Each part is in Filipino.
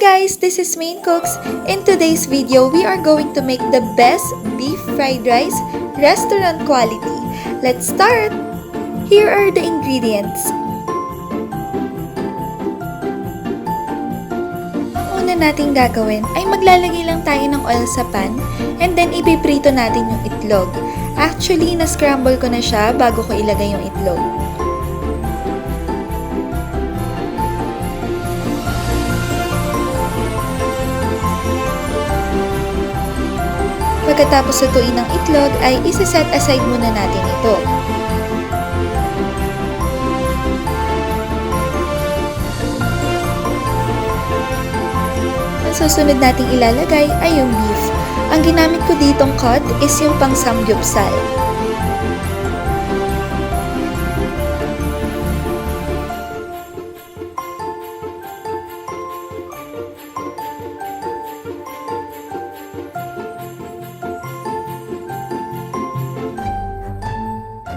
guys, this is Main Cooks. In today's video, we are going to make the best beef fried rice, restaurant quality. Let's start! Here are the ingredients. Ang una nating gagawin ay maglalagay lang tayo ng oil sa pan and then ipiprito natin yung itlog. Actually, na-scramble ko na siya bago ko ilagay yung itlog. Pagkatapos lutuin ng itlog ay isi-set aside muna natin ito. Ang susunod nating ilalagay ay yung beef. Ang ginamit ko ditong cut is yung pang samgyupsal.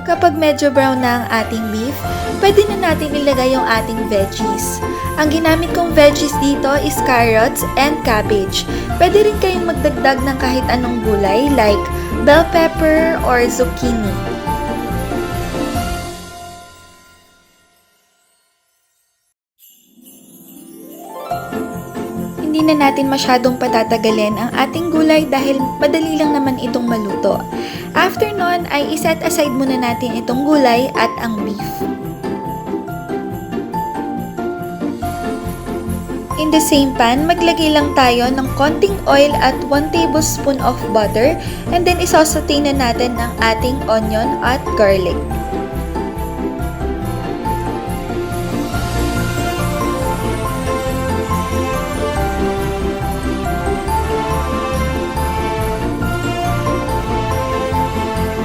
Kapag medyo brown na ang ating beef, pwede na natin ilagay yung ating veggies. Ang ginamit kong veggies dito is carrots and cabbage. Pwede rin kayong magdagdag ng kahit anong gulay like bell pepper or zucchini. Hindi na natin masyadong patatagalin ang ating gulay dahil madali lang naman itong maluto. After nun ay iset aside muna natin itong gulay at ang beef. In the same pan, maglagay lang tayo ng konting oil at 1 tablespoon of butter and then isasaute na natin ang ating onion at garlic.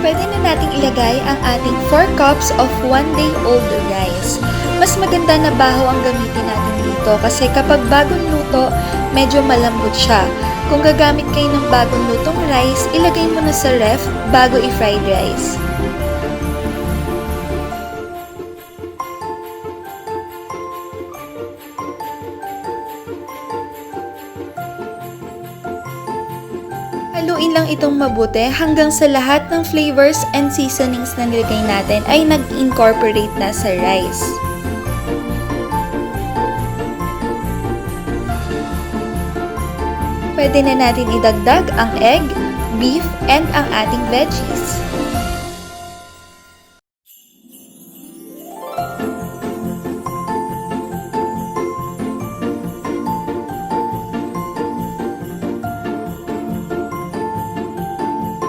Pwede na nating ilagay ang ating 4 cups of 1-day-old rice. Mas maganda na baho ang gamitin natin dito kasi kapag bagong luto, medyo malambot siya. Kung gagamit kayo ng bagong lutong rice, ilagay mo na sa ref bago i-fried rice. Haluin lang itong mabuti hanggang sa lahat ng flavors and seasonings na nilagay natin ay nag-incorporate na sa rice. Pwede na natin idagdag ang egg, beef, and ang ating veggies.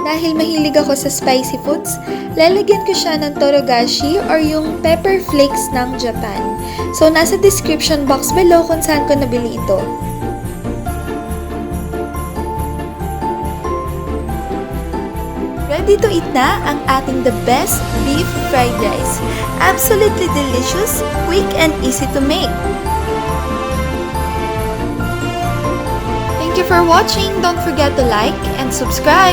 Dahil mahilig ako sa spicy foods, lalagyan ko siya ng Torogashi or yung pepper flakes ng Japan. So, nasa description box below kung saan ko nabili ito. Ready to eat na ang ating the best beef fried rice. Absolutely delicious, quick, and easy to make. Thank you for watching. Don't forget to like and subscribe.